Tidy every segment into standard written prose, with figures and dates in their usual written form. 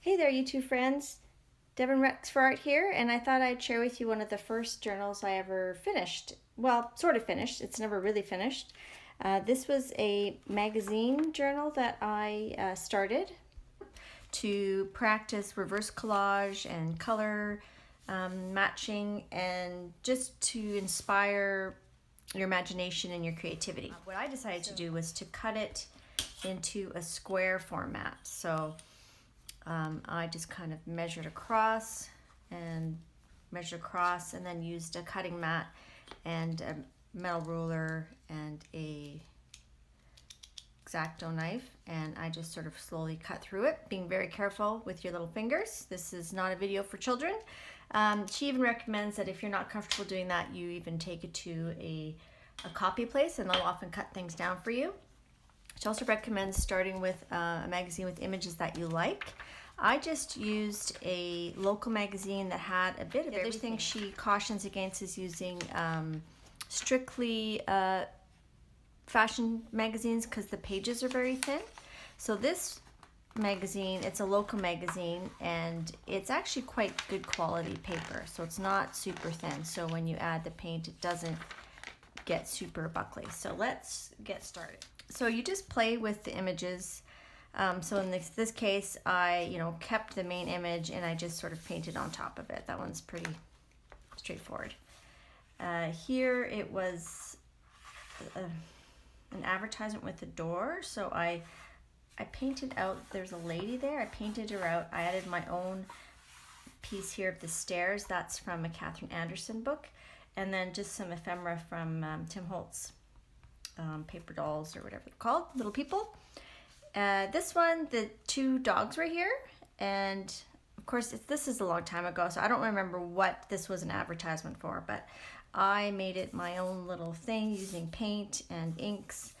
Hey there, you two friends. Devin Rex for Art here, and I thought I'd share with you one of the first journals I ever finished. Well, sort of finished. It's never really finished. This was a magazine journal that I started to practice reverse collage and color matching, and just to inspire your imagination and your creativity. What I decided to do was to cut it into a square format. So I just kind of measured across and then used a cutting mat and a metal ruler and a X-Acto knife, and I just sort of slowly cut through it, being very careful with your little fingers. This is not a video for children. She even recommends that if you're not comfortable doing that, you even take it to a copy place, and they'll often cut things down for you. She also recommends starting with a magazine with images that you like. I just used a local magazine that had a bit of everything. She cautions against is using strictly fashion magazines because the pages are very thin. So this magazine, it's a local magazine, and it's actually quite good quality paper. So it's not super thin. So when you add the paint, it doesn't get super buckly. So let's get started. So you just play with the images. So in this case, I kept the main image and I just sort of painted on top of it. That one's pretty straightforward. Here it was an advertisement with a door. So I painted out, there's a lady there. I painted her out. I added my own piece here of the stairs. That's from a Catherine Anderson book. And then just some ephemera from Tim Holtz. Paper dolls or whatever they're called, little people. This one, the two dogs were here, and of course this is a long time ago, so I don't remember what this was an advertisement for, but I made it my own little thing using paint and inks,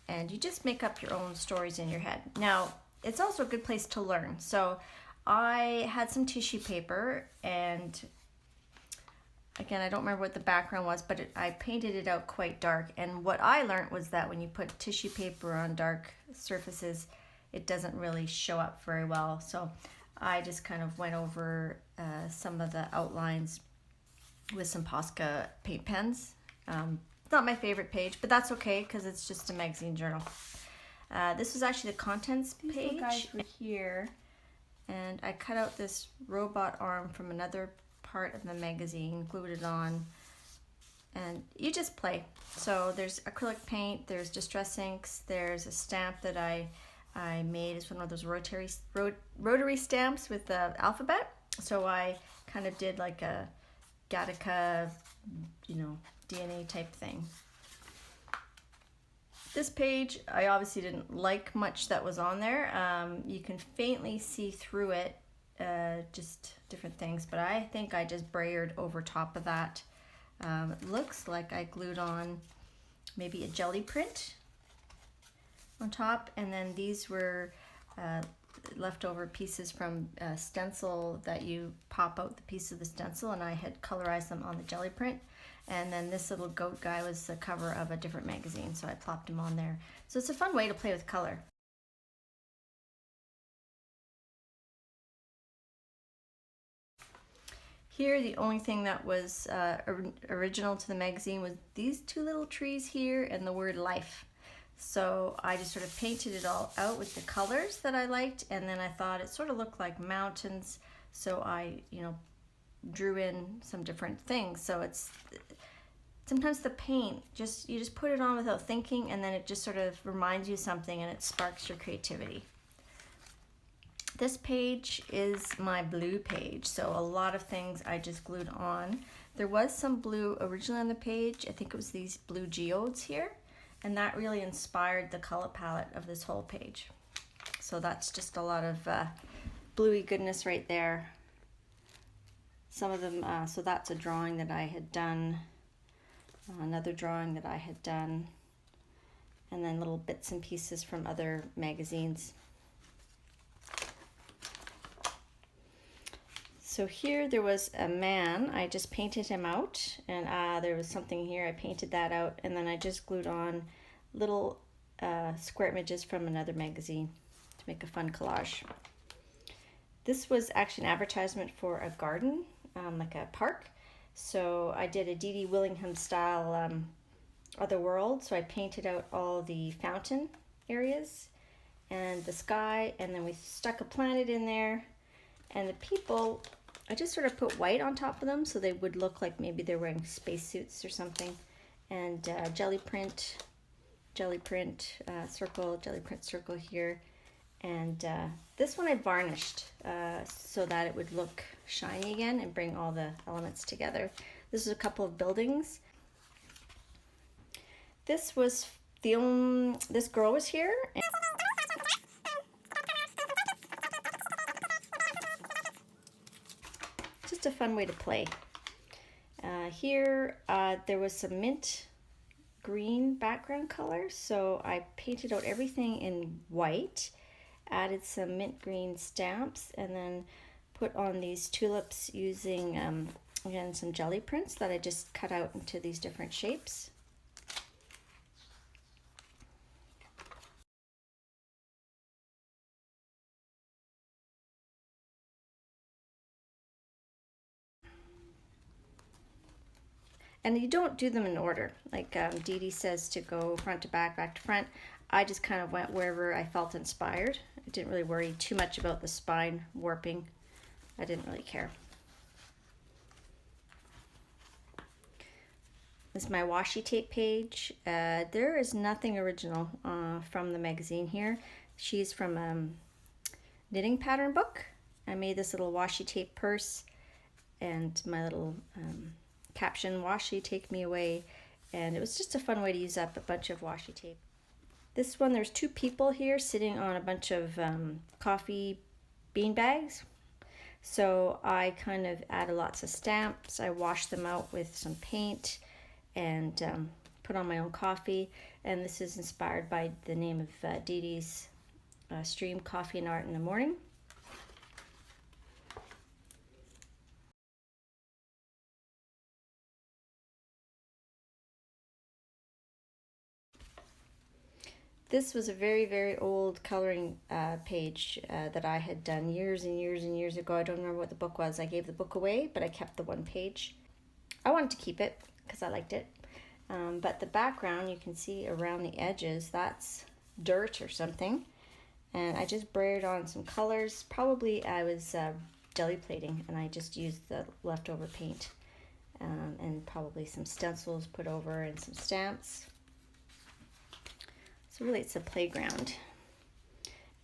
and you just make up your own stories in your head. Now, it's also a good place to learn. So I had some tissue paper, and again, I don't remember what the background was, but I painted it out quite dark. And what I learned was that when you put tissue paper on dark surfaces, it doesn't really show up very well. So I just kind of went over some of the outlines with some Posca paint pens. It's not my favorite page, but that's okay because it's just a magazine journal. This was actually the contents page. These little guys were here, and I cut out this robot arm from another part of the magazine, glued it on, and you just play. So there's acrylic paint, there's distress inks, there's a stamp that I made. It's one of those rotary stamps with the alphabet. So I kind of did like a Gattaca, DNA type thing. This page, I obviously didn't like much that was on there. You can faintly see through it, just different things, but I think I just brayered over top of that. It looks like I glued on maybe a jelly print on top, and then these were leftover pieces from a stencil that you pop out the piece of the stencil, and I had colorized them on the jelly print. And then this little goat guy was the cover of a different magazine, so I plopped him on there. So it's a fun way to play with color. Here, the only thing that was original to the magazine was these two little trees here and the word life. So I just sort of painted it all out with the colors that I liked, and then I thought it sort of looked like mountains, so I, drew in some different things. So it's sometimes the paint, you just put it on without thinking, and then it just sort of reminds you something, and it sparks your creativity. This page is my blue page, so a lot of things I just glued on. There was some blue originally on the page. I think it was these blue geodes here, and that really inspired the color palette of this whole page. So that's just a lot of bluey goodness right there. Some of them, so that's a drawing that I had done, another drawing that I had done, and then little bits and pieces from other magazines. So here there was a man, I just painted him out, and there was something here, I painted that out, and then I just glued on little square images from another magazine to make a fun collage. This was actually an advertisement for a garden, like a park. So I did a Dede Willingham style Other World. So I painted out all the fountain areas and the sky, and then we stuck a planet in there. And the people, I just sort of put white on top of them so they would look like maybe they're wearing spacesuits or something. And jelly print circle, jelly print circle here. And this one I varnished so that it would look shiny again and bring all the elements together. This is a couple of buildings. This was this girl was here. And just a fun way to play. Here there was some mint green background color, so I painted out everything in white, added some mint green stamps, and then put on these tulips using again some jelly prints that I just cut out into these different shapes. And you don't do them in order. Like Dede says to go front to back, back to front. I just kind of went wherever I felt inspired. I didn't really worry too much about the spine warping. I didn't really care. This is my washi tape page. There is nothing original from the magazine here. She's from a knitting pattern book. I made this little washi tape purse and my little caption, washi take me away, and it was just a fun way to use up a bunch of washi tape. This one, there's two people here sitting on a bunch of coffee bean bags. So I kind of added lots of stamps. I washed them out with some paint and put on my own coffee. And this is inspired by the name of Dede's stream, Coffee and Art in the Morning. This was a very, very old coloring page that I had done years and years and years ago. I don't remember what the book was. I gave the book away, but I kept the one page. I wanted to keep it because I liked it. But the background, you can see around the edges, that's dirt or something. And I just braided on some colors. Probably I was jelly plating, and I just used the leftover paint. And probably some stencils put over and some stamps. So really it's a playground.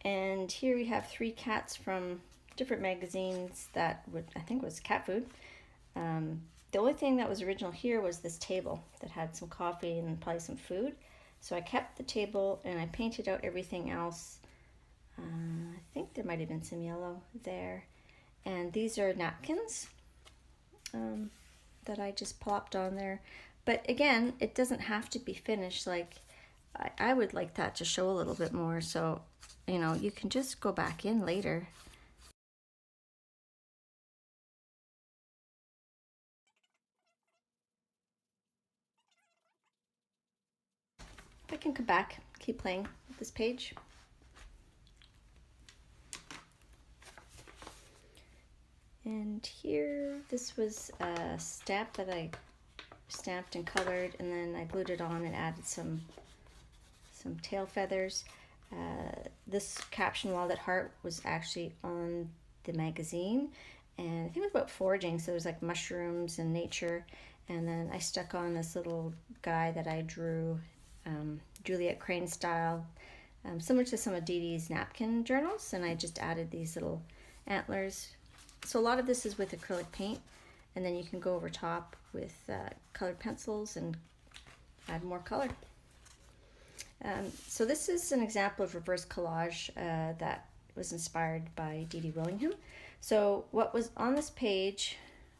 And here we have three cats from different magazines that I think was cat food. The only thing that was original here was this table that had some coffee and probably some food. So I kept the table and I painted out everything else. I think there might have been some yellow there. And these are napkins that I just plopped on there. But again, it doesn't have to be finished. Like, I would like that to show a little bit more, so you can just go back in later. I can come back, keep playing with this page. And here, this was a stamp that I stamped and colored, and then I glued it on and added some tail feathers. This caption, Wild at Heart, was actually on the magazine, and I think it was about foraging, so there's like mushrooms and nature. And then I stuck on this little guy that I drew, Juliet Crane style, similar to some of Dede's napkin journals, and I just added these little antlers. So a lot of this is with acrylic paint, and then you can go over top with colored pencils and add more color. So this is an example of reverse collage that was inspired by Dede Willingham. So what was on this page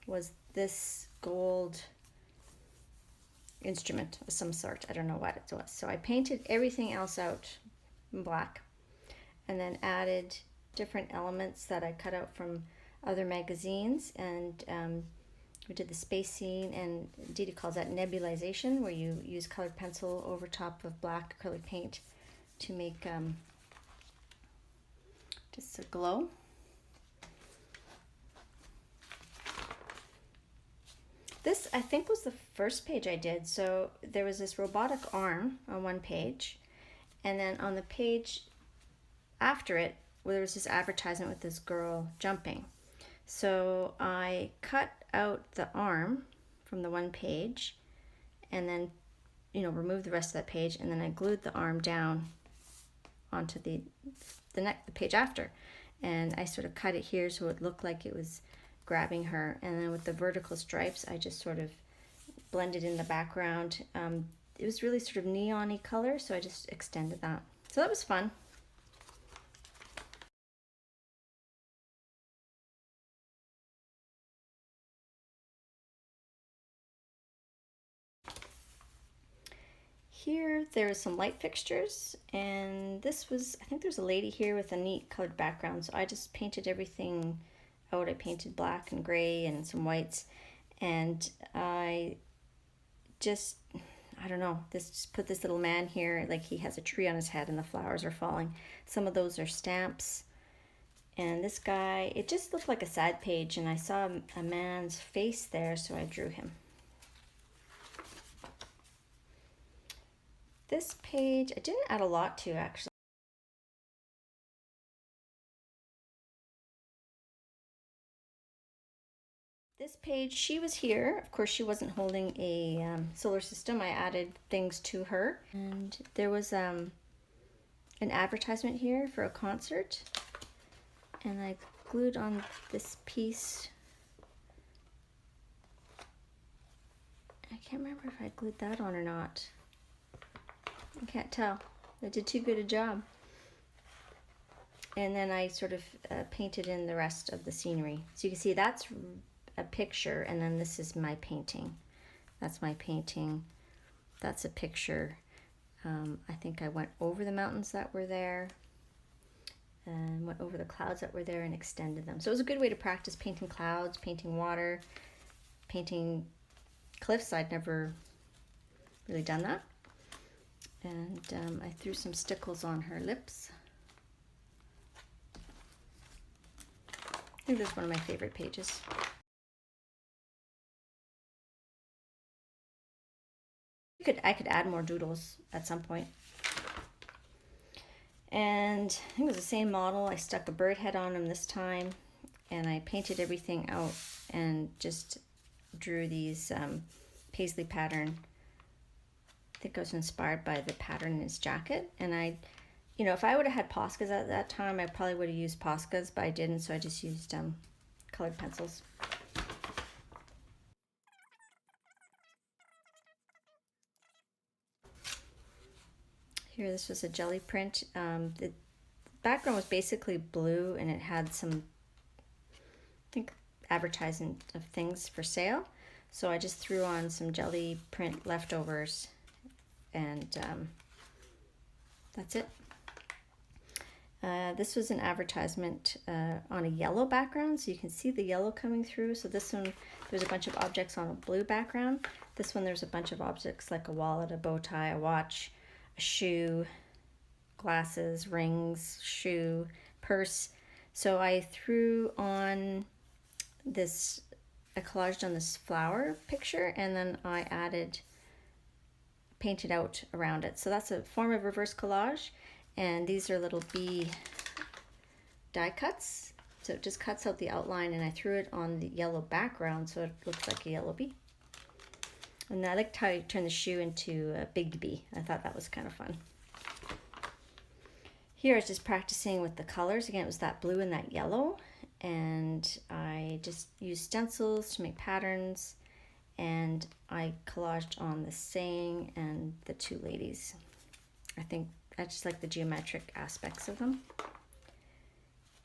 was this gold instrument of some sort. I don't know what it was. So I painted everything else out in black and then added different elements that I cut out from other magazines, and we did the space scene, and Dede calls that nebulization, where you use colored pencil over top of black acrylic paint to make just a glow. This, I think, was the first page I did. So there was this robotic arm on one page, and then on the page after it, there was this advertisement with this girl jumping. So I cut out the arm from the one page, and then, you know, removed the rest of that page, and then I glued the arm down onto the page after, and I sort of cut it here so it looked like it was grabbing her, and then with the vertical stripes I just sort of blended in the background. It was really sort of neon-y color, so I just extended that. So that was fun. Here there are some light fixtures, and this was, I think there's a lady here with a neat colored background, so I just painted everything out. I painted black and gray and some whites, and I don't know, just put this little man here, like he has a tree on his head and the flowers are falling. Some of those are stamps. And this guy, it just looked like a sad page, and I saw a man's face there, so I drew him. This page, I didn't add a lot to, actually. This page, she was here. Of course, she wasn't holding a solar system. I added things to her. And there was an advertisement here for a concert. And I glued on this piece. I can't remember if I glued that on or not. I can't tell. I did too good a job. And then I sort of painted in the rest of the scenery. So you can see that's a picture, and then this is my painting. That's my painting. That's a picture. I think I went over the mountains that were there, and went over the clouds that were there and extended them. So it was a good way to practice painting clouds, painting water, painting cliffs. I'd never really done that. And I threw some stickles on her lips. I think this is one of my favorite pages. I could add more doodles at some point. And I think it was the same model. I stuck a bird head on him this time, and I painted everything out and just drew these paisley pattern. I think I was inspired by the pattern in his jacket, and you know, if I would have had Poscas at that time, I probably would have used Poscas, but I didn't, so I just used colored pencils. Here, this was a jelly print. The background was basically blue, and it had some, I think, advertising of things for sale. So I just threw on some jelly print leftovers, and that's it. This was an advertisement on a yellow background, so you can see the yellow coming through. So this one, there's a bunch of objects on a blue background. This one, there's a bunch of objects like a wallet, a bow tie, a watch, a shoe, glasses, rings, shoe, purse. So I threw on this, I collaged on this flower picture, and then I painted out around it. So that's a form of reverse collage, and these are little bee die cuts. So it just cuts out the outline, and I threw it on the yellow background so it looks like a yellow bee. And I liked how you turn the shoe into a big bee. I thought that was kind of fun. Here I was just practicing with the colors. Again, it was that blue and that yellow, and I just used stencils to make patterns, and I collaged on the saying and the two ladies. I think I just like the geometric aspects of them.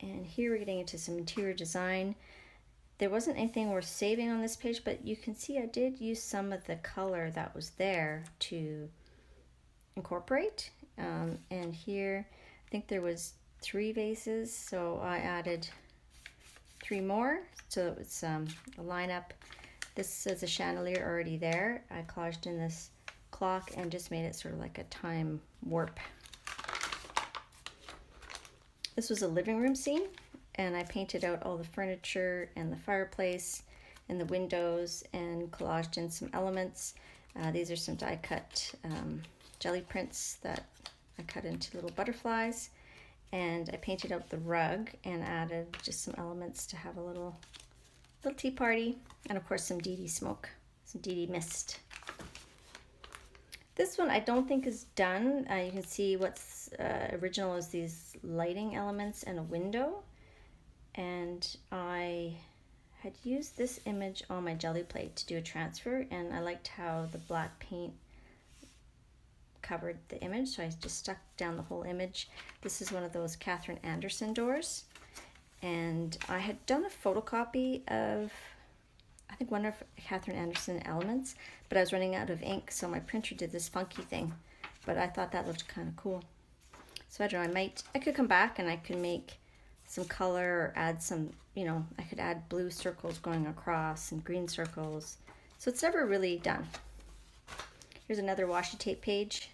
And here we're getting into some interior design. There wasn't anything worth saving on this page, but you can see I did use some of the color that was there to incorporate. And here, I think there was 3 vases, so I added 3 more. So it was a lineup. This is a chandelier already there. I collaged in this clock and just made it sort of like a time warp. This was a living room scene, and I painted out all the furniture and the fireplace and the windows and collaged in some elements. These are some die cut jelly prints that I cut into little butterflies, and I painted out the rug and added just some elements to have a little tea party, and of course some Dede smoke, some Dede mist. This one I don't think is done. You can see what's original is these lighting elements and a window, and I had used this image on my jelly plate to do a transfer, and I liked how the black paint covered the image, so I just stuck down the whole image. This is one of those Catherine Anderson doors, and I had done a photocopy of, I think, one of Catherine Anderson elements, but I was running out of ink, so my printer did this funky thing, but I thought that looked kind of cool. So I don't know, I could come back and I could make some color or add some, you know, I could add blue circles going across and green circles. So it's never really done. Here's another washi tape page.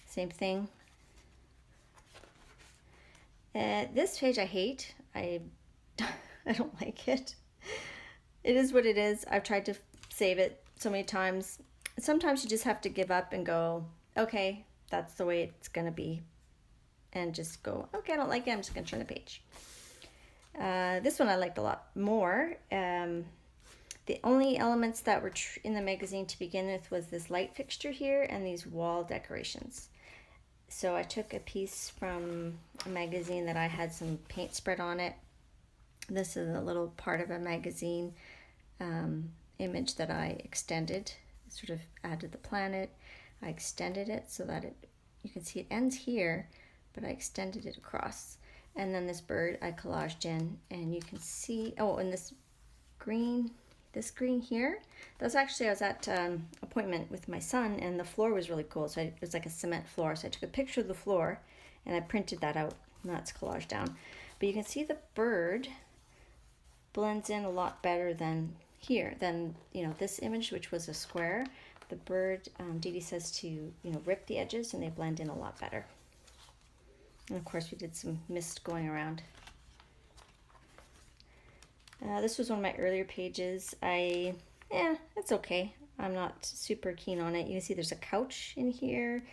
Same thing. This page I hate. I don't like it. It is what it is. I've tried to save it so many times. Sometimes you just have to give up and go, okay, that's the way it's gonna be. And just go, okay, I don't like it, I'm just gonna turn the page. This one I liked a lot more. The only elements that were in the magazine to begin with was this light fixture here and these wall decorations. So I took a piece from a magazine that I had some paint spread on it. This is a little part of a magazine image that I extended, sort of added the planet. I extended it so that you can see it ends here, but I extended it across. And then this bird I collaged in, and you can see, oh, and this green here, that's actually, I was at appointment with my son, and the floor was really cool. So it was like a cement floor. So I took a picture of the floor and I printed that out, and that's collaged down. But you can see the bird blends in a lot better than here, than, you know, this image, which was a square. The bird, Dede says to, you know, rip the edges and they blend in a lot better. And of course we did some mist going around. This was one of my earlier pages. It's okay. I'm not super keen on it. You can see there's a couch in here.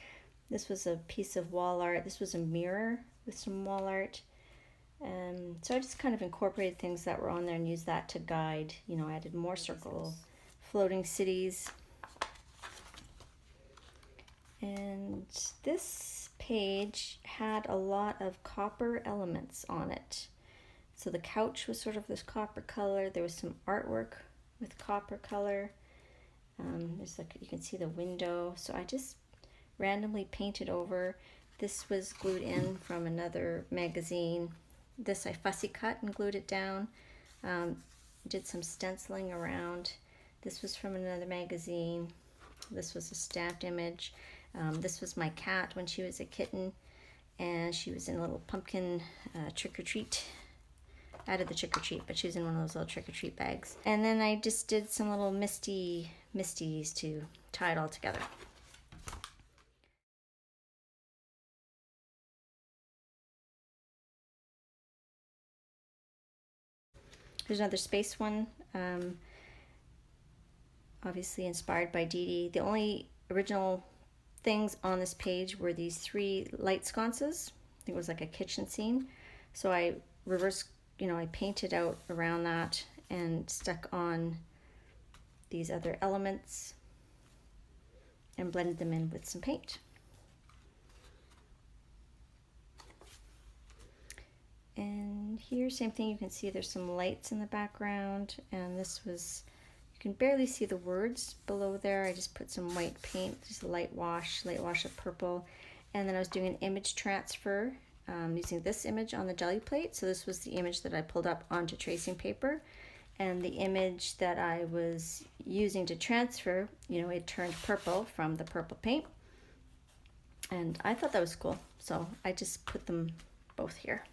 This was a piece of wall art. This was a mirror with some wall art. So I just kind of incorporated things that were on there and used that to guide, you know, I added more circle, floating cities. And this page had a lot of copper elements on it. So the couch was sort of this copper color. There was some artwork with copper color. There's like, you can see the window. So I just randomly painted over. This was glued in from another magazine. This I fussy cut and glued it down. Did some stenciling around. This was from another magazine. This was a stamped image. This was my cat when she was a kitten, and she was in a little pumpkin trick-or-treat. I added the trick-or-treat, but she was in one of those little trick-or-treat bags. And then I just did some little misties to tie it all together. There's another space one, obviously inspired by Dede. The only original things on this page were these 3 light sconces. I think it was like a kitchen scene. So I I painted out around that and stuck on these other elements and blended them in with some paint. And here, same thing, you can see there's some lights in the background, and this was, you can barely see the words below there. I just put some white paint, just a light wash of purple. And then I was doing an image transfer using this image on the jelly plate. So this was the image that I pulled up onto tracing paper. And the image that I was using to transfer, it turned purple from the purple paint. And I thought that was cool. So I just put them both here.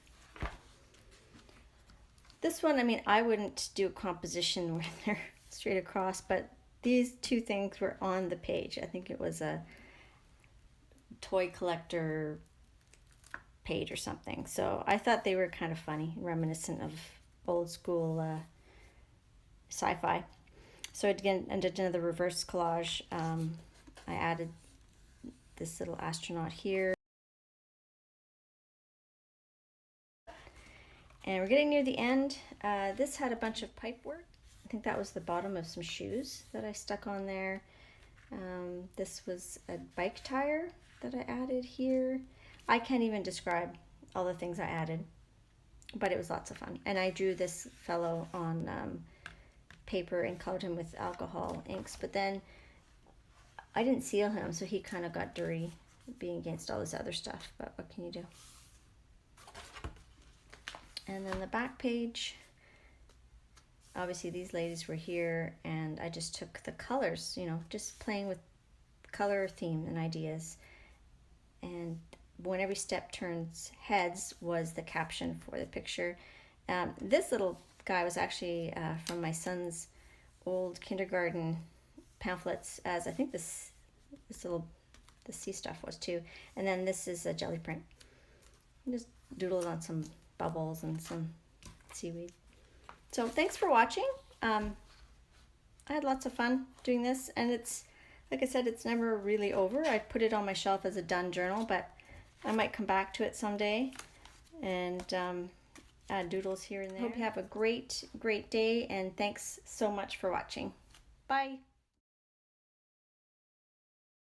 This one, I wouldn't do a composition where they're straight across, but these 2 things were on the page. I think it was a toy collector page or something. So I thought they were kind of funny, reminiscent of old school sci-fi. So again, I did another reverse collage. I added this little astronaut here. And we're getting near the end. This had a bunch of pipe work. I think that was the bottom of some shoes that I stuck on there. This was a bike tire that I added here. I can't even describe all the things I added, but it was lots of fun. And I drew this fellow on paper and colored him with alcohol inks, but then I didn't seal him, so he kind of got dirty being against all this other stuff, but what can you do? And then the back page, obviously these ladies were here, and I just took the colors, you know, just playing with color theme and ideas. And when every step turns heads was the caption for the picture. This little guy was actually from my son's old kindergarten pamphlets, as I think this little, the sea stuff was too. And then this is a jelly print. I just doodled on some bubbles and some seaweed. So thanks for watching. I had lots of fun doing this, and it's, like I said, it's never really over. I put it on my shelf as a done journal, but I might come back to it someday and add doodles here and there. Hope you have a great day, and thanks so much for watching. Bye.